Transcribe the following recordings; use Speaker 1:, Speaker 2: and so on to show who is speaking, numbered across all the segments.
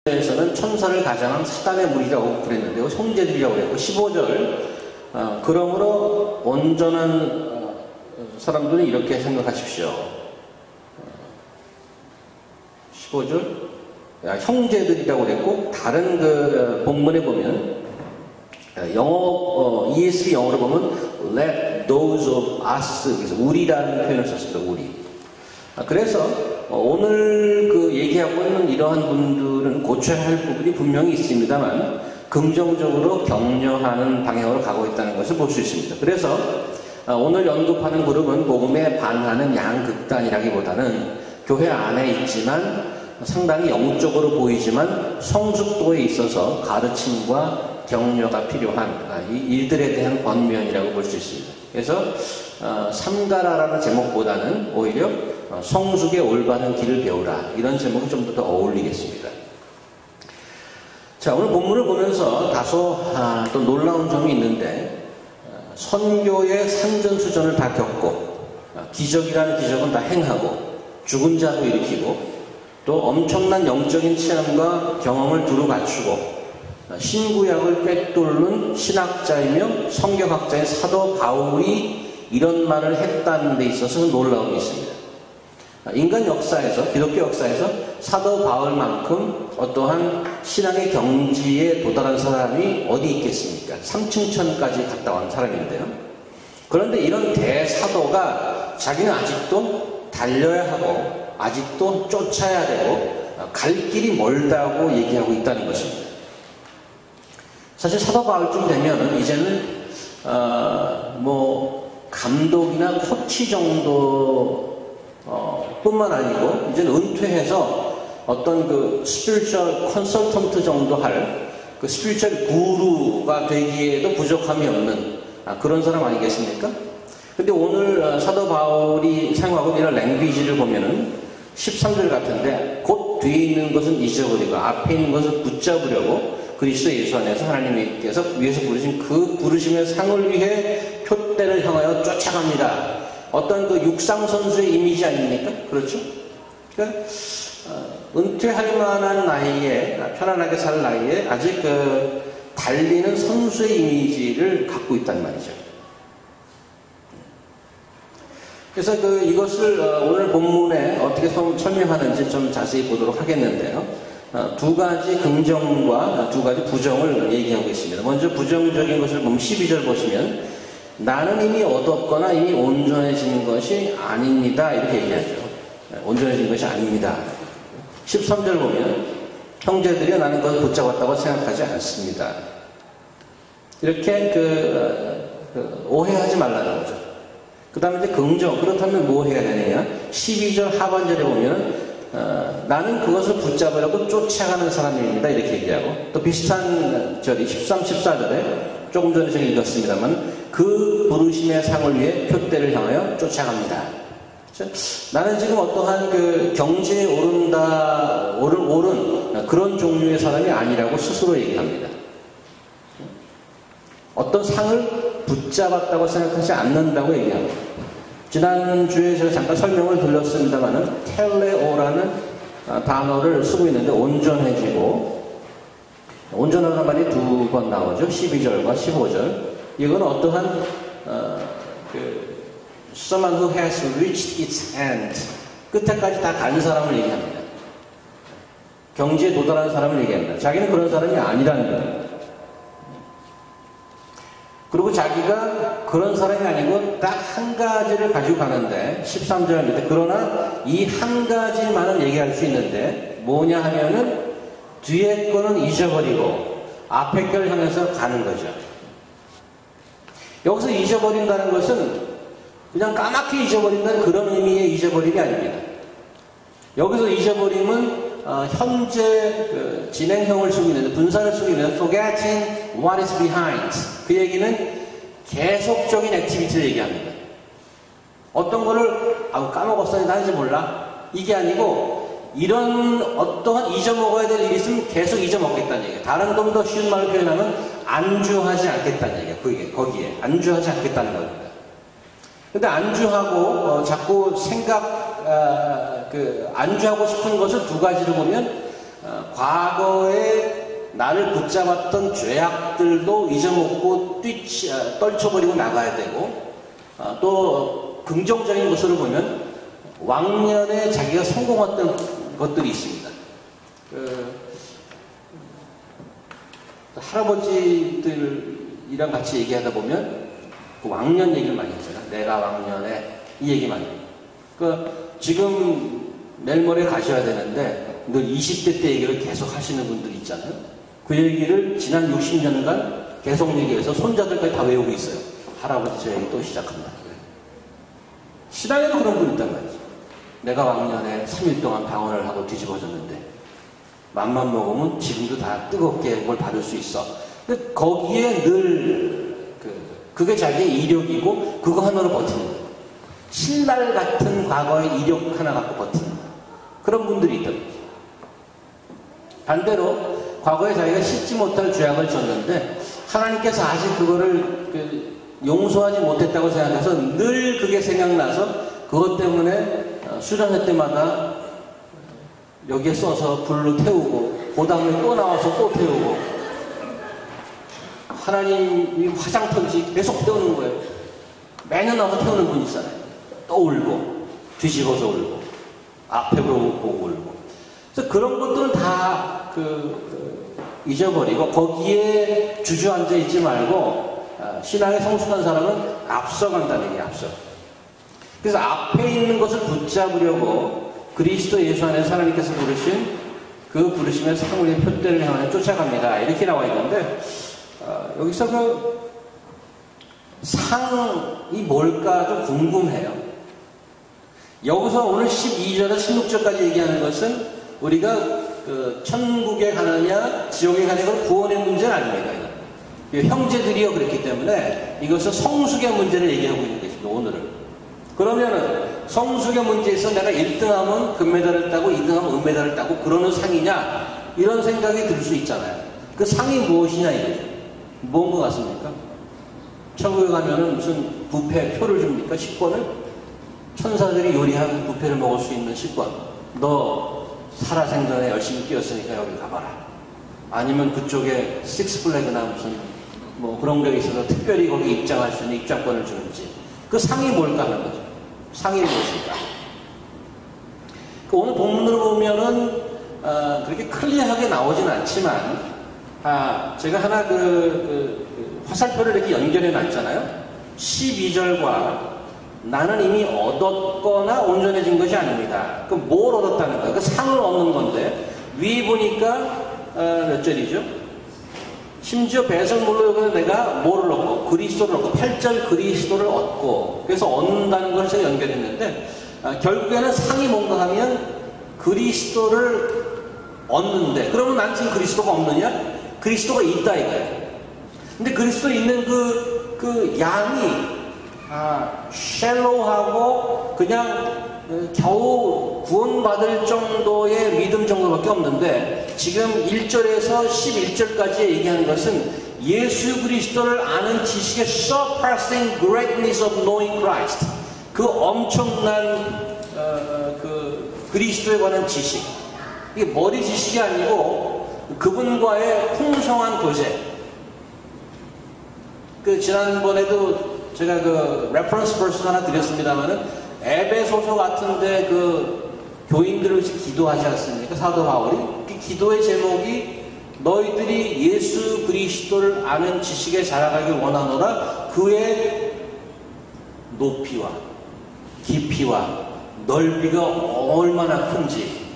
Speaker 1: 에서는 천사를 가장한 사단의 무리라고 그랬는데 형제들이라고 그랬고 15절 그러므로 온전한 사람들은 이렇게 생각하십시오. 15절 형제들이라고 그랬고 다른 그 본문에 보면 영어 ESV 영어로 보면 let those of us 그래서 우리라는 표현을 썼습니다. 우리. 그래서 오늘 그 얘기하고 있는 이러한 분들은 고쳐야 할 부분이 분명히 있습니다만 긍정적으로 격려하는 방향으로 가고 있다는 것을 볼 수 있습니다. 그래서 오늘 언급하는 그룹은 복음에 반하는 양극단이라기보다는 교회 안에 있지만 상당히 영적으로 보이지만 성숙도에 있어서 가르침과 격려가 필요한 이 일들에 대한 권면이라고 볼 수 있습니다. 그래서 삼가라라는 제목보다는 오히려 성숙의 올바른 길을 배우라 이런 제목이 좀 더 어울리겠습니다. 자, 오늘 본문을 보면서 다소 또 놀라운 점이 있는데 선교의 산전수전을 다 겪고 기적이라는 기적은 다 행하고 죽은 자도 일으키고 또 엄청난 영적인 체험과 경험을 두루 갖추고 신구약을 꿰뚫는 신학자이며 성경학자인 사도 바울이 이런 말을 했다는 데 있어서 놀라움이 있습니다. 인간 역사에서 기독교 역사에서 사도 바울만큼 어떠한 신앙의 경지에 도달한 사람이 어디 있겠습니까? 3층천까지 갔다 온 사람인데요. 그런데 이런 대사도가 자기는 아직도 달려야 하고 아직도 쫓아야 되고 갈 길이 멀다고 얘기하고 있다는 것입니다. 사실 사도 바울쯤 되면 이제는 감독이나 코치 정도 뿐만 아니고 이제는 은퇴해서 어떤 그 스피리추얼 컨설턴트 정도 할 그 스피리추얼 구루가 되기에도 부족함이 없는 그런 사람 아니겠습니까? 근데 오늘 사도 바울이 사용하고 있는 랭귀지를 보면은 13절 같은데 곧 뒤에 있는 것은 잊어버리고 앞에 있는 것을 붙잡으려고 그리스도 예수 안에서 하나님께서 위에서 부르신 그 부르심의 상을 위해 표대를 향하여 쫓아갑니다. 어떤 그 육상 선수의 이미지 아닙니까? 그렇죠? 그러니까 은퇴할 만한 나이에 편안하게 살 나이에 아직 그 달리는 선수의 이미지를 갖고 있단 말이죠. 그래서 이것을 오늘 본문에 어떻게 설명하는지 좀 자세히 보도록 하겠는데요. 두 가지 긍정과 두 가지 부정을 얘기하고 있습니다. 먼저 부정적인 것을 보면 12절 보시면 나는 이미 얻었거나 이미 온전해진 것이 아닙니다. 이렇게 얘기하죠. 온전해진 것이 아닙니다. 13절 보면 형제들이 나는 그것을 붙잡았다고 생각하지 않습니다. 이렇게 오해하지 말라는 거죠. 그 다음에 이제 긍정, 그렇다면 뭐 해야 되느냐? 12절 하반절에 보면 나는 그것을 붙잡으려고 쫓아가는 사람입니다. 이렇게 얘기하고 또 비슷한 절이 13, 14절에 조금 전에 제가 읽었습니다만 그 부르심의 상을 위해 표대를 향하여 쫓아갑니다. 나는 지금 어떠한 그 경지에 오른 그런 종류의 사람이 아니라고 스스로 얘기합니다. 어떤 상을 붙잡았다고 생각하지 않는다고 얘기합니다. 지난주에 제가 잠깐 설명을 드렸습니다만은 텔레오라는 단어를 쓰고 있는데 온전해지고 온전하다는 말이 두 번 나오죠. 12절과 15절. 이건 어떠한 someone who has reached its end 끝에까지 다 간 사람을 얘기합니다. 경지에 도달한 사람을 얘기합니다. 자기는 그런 사람이 아니라는 거예요. 그리고 자기가 그런 사람이 아니고 딱 한 가지를 가지고 가는데 13절 밑에 그러나 이 한 가지만은 얘기할 수 있는데 뭐냐 하면은 뒤에 거는 잊어버리고 앞에 거를 향해서 가는 거죠. 여기서 잊어버린다는 것은 그냥 까맣게 잊어버린다는 그런 의미의 잊어버림이 아닙니다. 여기서 잊어버림은 현재 진행형을 쓰고 있는데 분사를 쓰고 있는데 forgetting what is behind 그 얘기는 계속적인 액티비티를 얘기합니다. 어떤 거를 까먹었어 나는지 몰라 이게 아니고 이런 어떠한 잊어먹어야 될 일이 있으면 계속 잊어먹겠다는 얘기예요. 다른 좀 더 쉬운 말로 표현하면 안주하지 않겠다는 얘기예요. 거기에 안주하지 않겠다는 겁니다. 근데 안주하고 자꾸 안주하고 싶은 것을 두 가지로 보면 과거에 나를 붙잡았던 죄악들도 잊어먹고 떨쳐버리고 나가야 되고, 또 긍정적인 것으로 보면 왕년에 자기가 성공했던 것들이 있습니다. 할아버지들이랑 같이 얘기하다 보면 그 왕년 얘기를 많이 했잖아. 내가 왕년에 이 얘기 많이 해요. 지금 내일 모레 가셔야 되는데 늘 20대 때 얘기를 계속 하시는 분들 있잖아요. 그 얘기를 지난 60년간 계속 얘기해서 손자들까지 다 외우고 있어요. 할아버지 저 얘기 또 시작한다. 신앙에도 그런 분 있단 말이죠. 내가 왕년에 3일 동안 방언을 하고 뒤집어졌는데 맘만 먹으면 지금도 다 뜨겁게 뭘 받을 수 있어. 근데 거기에 늘 그게 자기의 이력이고 그거 하나로 버티는 거예요. 신랄 같은 과거의 이력 하나 갖고 버티는 거예요. 그런 분들이 있더라고요. 반대로 과거에 자기가 씻지 못할 죄악을 졌는데 하나님께서 아직 그거를 용서하지 못했다고 생각해서 늘 그게 생각나서 그것 때문에 수련회 때마다 여기에 써서 불로 태우고 그 다음에 또 나와서 또 태우고 하나님이 화장터지 계속 태우는 거예요. 매년 나와서 태우는 분 있잖아요. 또 울고 뒤집어서 울고 앞에 보고 울고. 그래서 그런 것들은 다 잊어버리고 거기에 주저앉아 있지 말고 신앙에 성숙한 사람은 앞서간다는 얘기예요. 앞서. 그래서 앞에 있는 것을 붙잡으려고 그리스도 예수 안에서 하나님께서 부르신 그 부르심의 상물의 표대를 향하여 쫓아갑니다. 이렇게 나와 있는데 여기서 그 상이 뭘까 좀 궁금해요. 여기서 오늘 12절에서 16절까지 얘기하는 것은 우리가 천국에 가느냐 지옥에 가느냐 구원의 문제는 아닙니다. 형제들이요 그랬기 때문에 이것은 성숙의 문제를 얘기하고 있는 것입니다. 오늘은. 그러면은 성숙의 문제에서 내가 1등하면 금메달을 따고 2등하면 은메달을 따고 그러는 상이냐 이런 생각이 들 수 있잖아요. 그 상이 무엇이냐 이거죠. 뭔 것 같습니까? 천국에 가면은 무슨 뷔페 표를 줍니까? 식권을? 천사들이 요리한 뷔페를 먹을 수 있는 식권. 너 살아생전에 열심히 뛰었으니까 여기 가봐라. 아니면 그쪽에 식스플래그나 무슨 뭐 그런 게 있어서 특별히 거기 입장할 수 있는 입장권을 주는지. 그 상이 뭘까 하는 거죠. 상이 무엇일까? 오늘 본문을 보면은 그렇게 클리어하게 나오진 않지만 제가 하나 화살표를 이렇게 연결해 놨잖아요. 12절과 나는 이미 얻었거나 온전해진 것이 아닙니다. 그럼 뭘 얻었다는 거예요? 그 상을 얻는 건데 위에 보니까 몇 절이죠? 심지어 배설물로 내가 뭐를 얻고 그리스도를 얻고 8절 그리스도를 얻고 그래서 얻는다는 걸 제가 연결했는데 결국에는 상이 뭔가 하면 그리스도를 얻는데 그러면 난 지금 그리스도가 없느냐? 그리스도가 있다 이거예요. 근데 그리스도 있는 그 양이 샬로우하고 그냥 겨우 구원받을 정도의 믿음 정도밖에 없는데 지금 1절에서 11절까지 얘기하는 것은 예수 그리스도를 아는 지식의 surpassing greatness of knowing Christ 그 엄청난 그 그리스도에 관한 지식 이게 머리 지식이 아니고 그분과의 풍성한 교제 지난번에도 제가 레퍼런스 버스 하나 드렸습니다만은 에베소서 같은데 교인들을 기도하지 않습니까? 사도 바울이 그 기도의 제목이 너희들이 예수 그리스도를 아는 지식에 자라가길 원하노라 그의 높이와 깊이와 넓이가 얼마나 큰지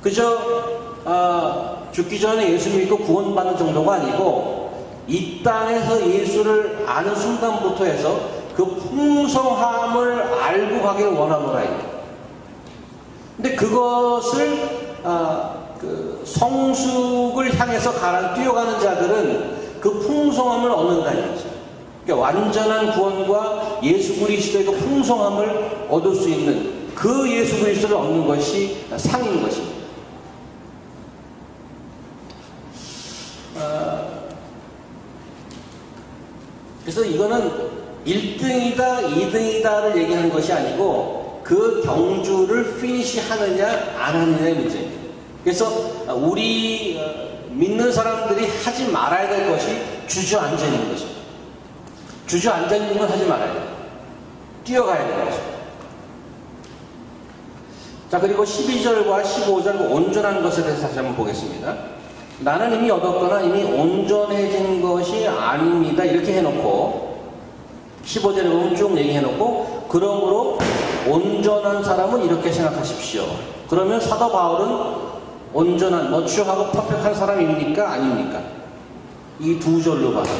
Speaker 1: 그저 죽기 전에 예수 믿고 구원받는 정도가 아니고 이 땅에서 예수를 아는 순간부터 해서 그 풍성함을 알고 가기를 원하노라. 근데 그것을 성숙을 향해서 뛰어가는 자들은 그 풍성함을 얻는다는 거죠. 그러니까 완전한 구원과 예수 그리스도의 그 풍성함을 얻을 수 있는 그 예수 그리스도를 얻는 것이 상인 것입니다. 그래서 이거는 1등이다, 2등이다를 얘기하는 것이 아니고 그 경주를 피니시 하느냐 안 하느냐의 문제입니다. 그래서 우리 믿는 사람들이 하지 말아야 될 것이 주저앉아 있는 것입니다. 주저앉아 있는 건 하지 말아야 돼요. 뛰어가야 되는 것입니다. 자, 그리고 12절과 15절 온전한 것에 대해서 다시 한번 보겠습니다. 나는 이미 얻었거나 이미 온전해진 것이 아닙니다. 이렇게 해놓고 15절에 보면 쭉 얘기해놓고 그러므로 온전한 사람은 이렇게 생각하십시오. 그러면 사도 바울은 온전한, 머추어하고 퍼펙트한 사람입니까? 아닙니까? 이 두 절로 봐서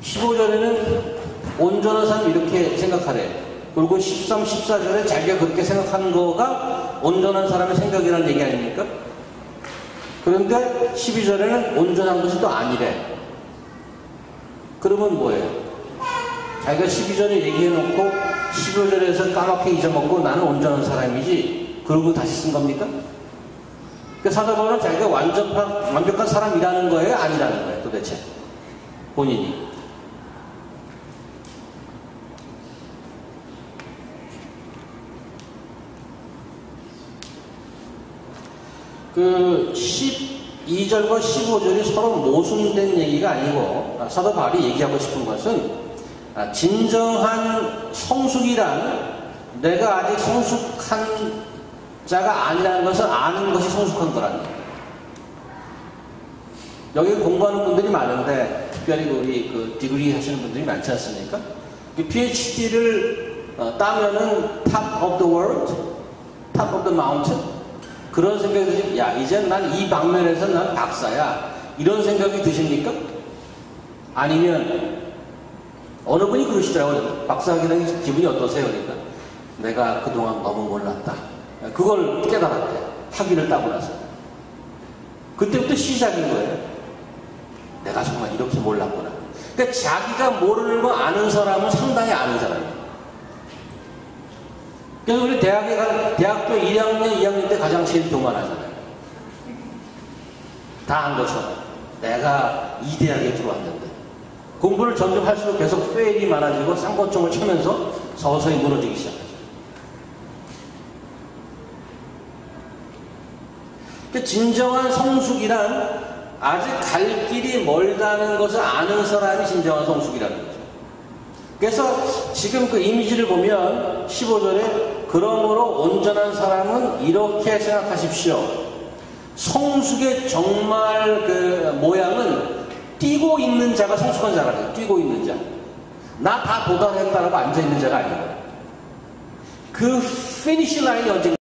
Speaker 1: 15절에는 온전한 사람 이렇게 생각하래. 그리고 13, 14절에 자기가 그렇게 생각하는 거가 온전한 사람의 생각이라는 얘기 아닙니까? 그런데 12절에는 온전한 것이 또 아니래. 그러면 뭐예요? 자기가 12절에 얘기해놓고 15절에서 까맣게 잊어먹고 나는 온전한 사람이지 그러고 다시 쓴 겁니까? 그 사도 바울은 자기가 완벽한 사람이라는 거예요? 아니라는 거예요? 도대체 본인이. 그 12절과 15절이 서로 모순된 얘기가 아니고 사도 바울이 얘기하고 싶은 것은 진정한 성숙이란 내가 아직 성숙한 자가 아니라는 것을 아는 것이 성숙한 거라는 거예요. 여기 공부하는 분들이 많은데 특별히 우리 그 디그리 하시는 분들이 많지 않습니까? PhD를 따면은 top of the world, top of the mountain 그런 생각이 드시면 야 이젠 난 이 방면에서 난 박사야 이런 생각이 드십니까? 아니면 어느 분이 그러시더라고요. 박사하게 된 기분이 어떠세요? 그러니까 내가 그동안 너무 몰랐다. 그걸 깨달았대. 학위를 따고 나서. 그때부터 시작인 거예요. 내가 정말 이렇게 몰랐구나. 그러니까 자기가 모르는 거 아는 사람은 상당히 아는 사람이에요. 그래서 우리 대학교 1학년, 2학년 때 가장 제일 교만하잖아요. 다 안 것처럼. 내가 이 대학에 들어왔는데. 공부를 점점 할수록 계속 페일이 많아지고 쌍권총을 치면서 서서히 무너지기 시작하죠. 그러니까 진정한 성숙이란 아직 갈 길이 멀다는 것을 아는 사람이 진정한 성숙이라는 거죠. 그래서 지금 그 이미지를 보면 15절에 그러므로 온전한 사람은 이렇게 생각하십시오. 성숙의 정말 그 모양은 뛰고 있는 자가 성숙한 자라요. 뛰고 있는 자. 나 다 도달했다라고 앉아있는 자가 아니에요. 그 피니시 라인이 언젠가